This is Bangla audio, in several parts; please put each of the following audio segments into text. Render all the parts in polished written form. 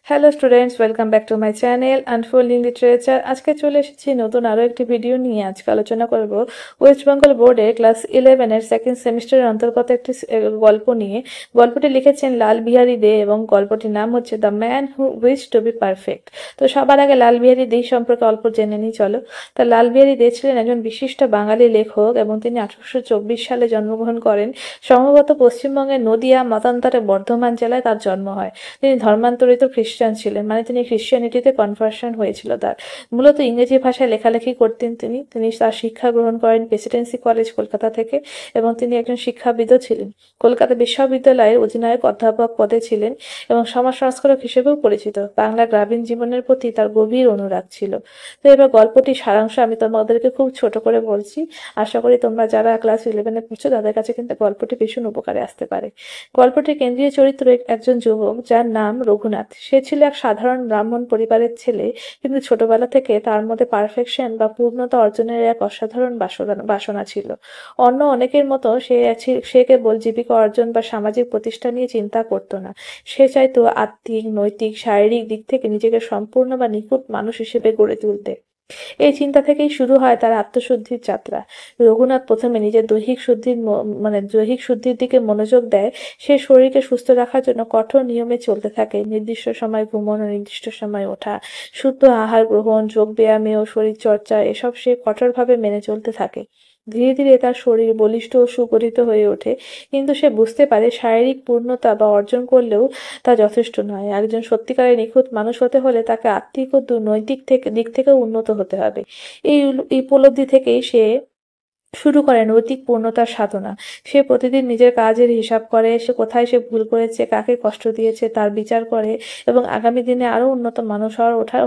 Hello students, welcome back to my channel unfolding literature. আজকে চলে এসেছি নতুন আরও একটি ভিডিও নিয়ে। আজকে আলোচনা করব ওয়েস্ট বেঙ্গল বোর্ডে ক্লাস 11-এর সেকেন্ড সেমিস্টারের অন্তর্গত একটি গল্প নিয়ে। গল্পটি লিখেছেন লাল বিহারী দে এবং গল্পটির নাম হচ্ছে the man who wish to be perfect. তো সবার আগে লাল বিহারী দে সম্পর্কে অল্প জেনে নিই চলো। তা লাল বিহারী দে ছিলেন একজন বিশিষ্ট বাঙালি লেখক এবং তিনি 1824 সালে জন্মগ্রহণ করেন। সম্ভবত পশ্চিমবঙ্গের নদিয়া মতান্তরে বর্ধমান জেলায় তার জন্ম হয়। তিনি ধর্মান্তরিত খ্রিস্টান ছিলেন, মানে তিনি খ্রিস্টিয়ানিটিতে কনভার্সন হয়েছিল তার। মূলত ইংরেজি ভাষায় লেখালেখি করতেন তিনি। তিনি তার শিক্ষা গ্রহণ করেন প্রেসিডেন্সি কলেজ কলকাতা থেকে এবং তিনি একজন শিক্ষাবিদও ছিলেন। কলকাতা বিশ্ববিদ্যালয়ের অধিনায়ক অধ্যাপক পদে ছিলেন এবং সমাজ সংস্কারক হিসেবেও পরিচিত। বাংলা গ্রামীণ জীবনের প্রতি তার গভীর অনুরাগ ছিল। তো এবার গল্পটির সারাংশ আমি তোমাদেরকে খুব ছোট করে বলছি। আশা করি তোমরা যারা ক্লাস 11-এ পড়ছো তাদের কাছে কিন্তু গল্পটি ভীষণ উপকারে আসতে পারে। গল্পটির কেন্দ্রীয় চরিত্র একজন যুবক যার নাম রঘুনাথ। সে ছিল এক সাধারণ ব্রাহ্মণ পরিবারের ছেলে, কিন্তু ছোটবেলা থেকে তার মধ্যে পারফেকশন বা পূর্ণতা অর্জনের এক অসাধারণ বাসনা ছিল। অন্য অনেকের মতো সে কেবল জীবিকা অর্জন বা সামাজিক প্রতিষ্ঠা নিয়ে চিন্তা করতো না। সে চাইতো আত্মিক, নৈতিক, শারীরিক দিক থেকে নিজেকে সম্পূর্ণ বা নিখুঁত মানুষ হিসেবে গড়ে তুলতে। এই চিন্তা থেকেই শুরু হয় তার আত্মশুদ্ধির যাত্রা। রঘুনাথ প্রথমে নিজের দৈহিক শুদ্ধির দিকে মনোযোগ দেয়। সে শরীরকে সুস্থ রাখার জন্য কঠোর নিয়মে চলতে থাকে। নির্দিষ্ট সময় ঘুমানো, নির্দিষ্ট সময় ওঠা, শুদ্ধ আহার গ্রহণ, যোগ ব্যায়ামে ও শরীর চর্চা এসব সে কঠোরভাবে মেনে চলতে থাকে। ধীরে ধীরে তার শরীর বলিষ্ঠ ও সুগঠিত হয়ে ওঠে, কিন্তু সে বুঝতে পারে শারীরিক পূর্ণতা বা অর্জন করলেও তা যথেষ্ট নয়। একজন সত্যিকারের নিখুঁত মানুষ হতে হলে তাকে আত্মিক ও নৈতিক দিক থেকেও উন্নত হতে হবে। এই উপলব্ধি থেকেই সে শুরু করে নৈতিক পূর্ণতার সাধনা। সে প্রতিদিন নিজের কাজের হিসাব করে, সে কোথায় সে ভুল করেছে, কাকে কষ্ট দিয়েছে তার বিচার করে এবং আগামী দিনে আরো উন্নত মানুষ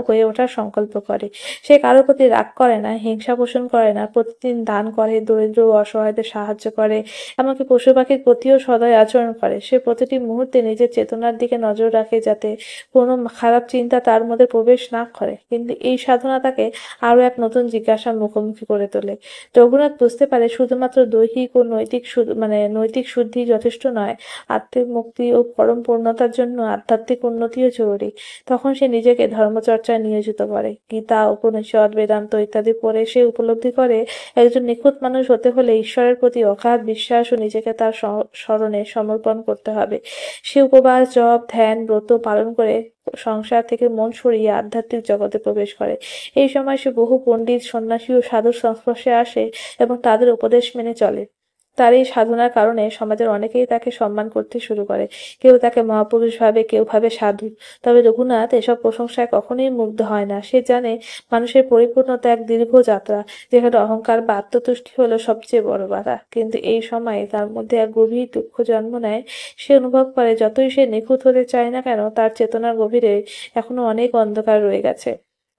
হয়ে ওঠার সংকল্প করে। সে কারোর প্রতি রাগ করে না, হিংসা পোষণ করে না, প্রতিদিন দান করে, দরিদ্র ও অসহায়দের সাহায্য করে, এমনকি পশু পাখির প্রতিও সদয় আচরণ করে। সে প্রতিটি মুহূর্তে নিজের চেতনার দিকে নজর রাখে যাতে কোনো খারাপ চিন্তা তার মধ্যে প্রবেশ না করে। কিন্তু এই সাধনা তাকে আরো এক নতুন জিজ্ঞাসার মুখোমুখি করে তোলে। রঘুনাথ বুঝতে পারে শুধুমাত্র দৈহিক ও নৈতিক শুদ্ধি যথেষ্ট নয়, আত্মিক মুক্তি ও পরম পূর্ণতার জন্য আধ্যাত্মিক উন্নতিও জরুরি। তখন সে নিজেকে ধর্মচর্চায় নিয়োজিত করে। গীতা, উপনিষদ, বেদান্ত ইত্যাদি পড়ে সে উপলব্ধি করে একজন নিখুঁত মানুষ হতে হলে ঈশ্বরের প্রতি অগাধ বিশ্বাস ও নিজেকে তার স্মরণে সমর্পণ করতে হবে। সে উপবাস, জপ, ধ্যান, ব্রত পালন করে সংসার থেকে মন সরিয়ে আধ্যাত্মিক জগতে প্রবেশ করে। এই সময় সে বহু পণ্ডিত, সন্ন্যাসী ও সাধুর সংস্পর্শে আসে এবং তাদের উপদেশ মেনে চলে। তার এই সাধনার কারণে সমাজের অনেকেই তাকে সম্মান করতে শুরু করে। কেউ তাকে মহাপুরুষ ভাবে, কেউ ভাবে সাধু। তবে রঘুনাথ এসব প্রশংসায় কখনোই মুগ্ধ হয় না। সে জানে মানুষের পরিপূর্ণতা এক দীর্ঘ যাত্রা, যেখানে অহংকার বা আত্মতুষ্টি হলো সবচেয়ে বড় বাধা। কিন্তু এই সময়ে তার মধ্যে এক গভীর দুঃখ জন্ম নেয়। সে অনুভব করে যতই সে নিখুঁত হতে চায় না কেন, তার চেতনার গভীরে এখনো অনেক অন্ধকার রয়ে গেছে।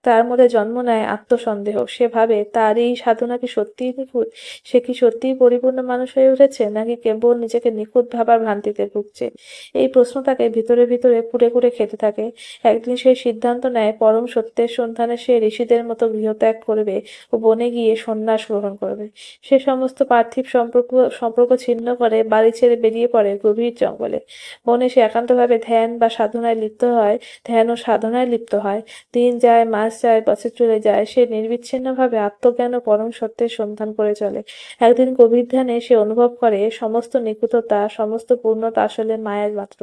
তার মধ্যে জন্ম নেয় আত্মসন্দেহ। সে ভাবে তার এই সাধনা কি সত্যিই নিখুঁত? সে কি সত্যিই পরিপূর্ণ মানুষ হয়ে উঠেছে, নাকি কেবল নিজেকে নিখুঁত ভাবার ভ্রান্তিতে ভুগছে? এই প্রশ্ন তাকে ভিতরে ভিতরে কুরে কুরে খেতে থাকে। একদিন সে সিদ্ধান্ত নেয় পরম সত্যের সন্ধানে সে ঋষিদের মতো গৃহত্যাগ করবে ও বনে গিয়ে সন্ন্যাস গ্রহণ করবে। সে সমস্ত পার্থিব সম্পর্ক ছিন্ন করে বাড়ি ছেড়ে বেরিয়ে পড়ে গভীর জঙ্গলে। বনে সে একান্তভাবে ধ্যান ও সাধনায় লিপ্ত হয়। দিন যায়, মাস যায়, বছর চলে যায়, সে নির্বিচ্ছিন্নভাবে আত্মজ্ঞান ও পরম সত্যের সন্ধান করে চলে। একদিন গভীর ধ্যানে সে অনুভব করে সমস্ত নিখুঁততা, সমস্ত পূর্ণতা আসলে মায়ের মাত্র।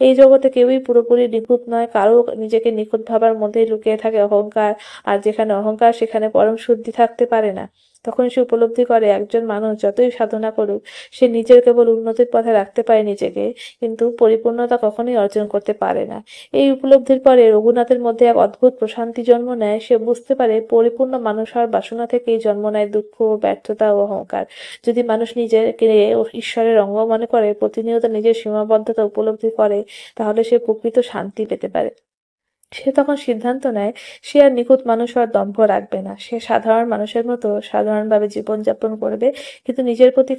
এই জগতে কেউই পুরোপুরি নিখুঁত নয়, কারো নিজেকে নিখুঁত ভাবার মধ্যেই লুকিয়ে থাকে অহংকার, আর যেখানে অহংকার সেখানে পরম শুদ্ধি থাকতে পারে না। তখন সে উপলব্ধি করে একজন মানুষ যতই সাধনা করুক, সে নিজের কেবল উন্নতির পথে রাখতে পারে নিজেকে, কিন্তু পরিপূর্ণতা কখনোই অর্জন করতে পারে না। এই উপলব্ধির পরে রঘুনাথের মধ্যে এক অদ্ভুত প্রশান্তি জন্ম নেয়। সে বুঝতে পারে পরিপূর্ণ মানুষ হওয়ার বাসনা থেকেই জন্ম নেয় দুঃখ, ব্যর্থতা ও অহংকার। যদি মানুষ নিজেকে ঈশ্বরের অঙ্গ মনে করে, প্রতিনিয়ত নিজের সীমাবদ্ধতা উপলব্ধি করে, তাহলে সে প্রকৃত শান্তি পেতে পারে। সে তখন সিদ্ধান্ত নেয় সে আর নিখুঁত মানুষ হওয়ার দম্ভ রাখবে না। সে সাধারণ মানুষের মতো সাধারণভাবে জীবনযাপন করবে, কিন্তু নিজের প্রতি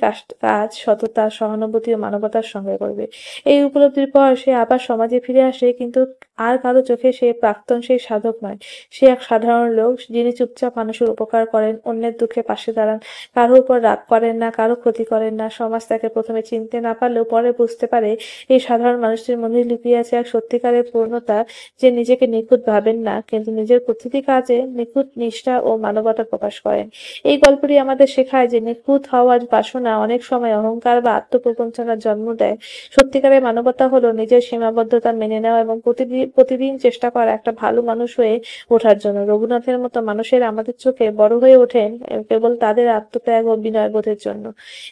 কাজ সততা, সহানুভূতি ও মানবতার সঙ্গে করবে। এই উপলব্ধির পর সে আবার সমাজে ফিরে আসে, কিন্তু আর কারো চোখে সে প্রাক্তন সেই সাধক নয়। সে এক সাধারণ লোক যিনি চুপচাপ মানুষের উপকার করেন, অন্যের দুঃখে পাশে দাঁড়ান, কারো উপর রাগ করেন না, কারো ক্ষতি করেন না। সমাজ তাকে প্রথমে চিনতে না পারলেও পরে বুঝতে পারে এই সাধারণ মানুষটির মধ্যে লুকিয়ে আছে এক সত্যিকারের পূর্ণতা, যে নিজেকে নিখুঁত ভাবেন না কিন্তু নিজের প্রতিটি কাজে নিখুঁত নিষ্ঠা ও মানবতা প্রকাশ করেন। এই গল্পটি আমাদের শেখায় যে নিখুঁত হওয়ার বাসনা অনেক সময় অহংকার বা আত্মপ্রবঞ্চনার জন্ম দেয়। সত্যিকারের মানবতা হলো নিজের সীমাবদ্ধতা মেনে নেওয়া এবং প্রতিদিন প্রতিদিন চেষ্টা করা একটা ভালো মানুষ হয়ে ওঠার জন্য। রঘুনাথের মতো মানুষের আমাদের চোখে বড় হয়ে ওঠেন কেবল তাদের আত্মত্যাগ ও বিনয়বোধের জন্য,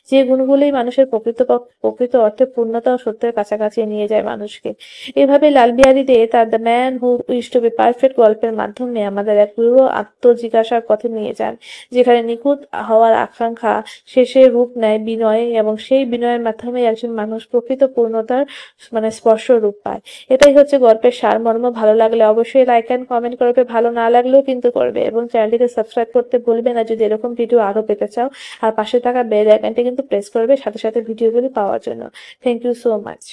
যে গুণগুলোই মানুষের প্রকৃত অর্থে পূর্ণতা ও সত্যের কাছাকাছি নিয়ে যায় মানুষকে। এভাবে লালবিহারী দে তার the man who wish to be perfect গল্পের মাধ্যমে আমাদের এক পুরো আত্মজিজ্ঞাসার পথে নিয়ে যান, যেখানে নিখুঁত হওয়ার আকাঙ্ক্ষা শেষে রূপ নেয় বিনয়, এবং সেই বিনয়ের মাধ্যমে একজন মানুষ প্রকৃত পূর্ণতার স্পর্শ রূপ পায়। এটাই হচ্ছে গল্পের সারমর্ম। ভালো লাগলে অবশ্যই লাইক এন্ড কমেন্ট করবে, ভালো না লাগলেও কিন্তু করবে, এবং চ্যানেলটিকে সাবস্ক্রাইব করতে ভুলবে না যদি এরকম ভিডিও আরো পেতে চাও। আর পাশে থাকা বেল আইকনটি কিন্তু প্রেস করবে সাথে সাথে ভিডিওগুলি পাওয়ার জন্য। Thank you so much.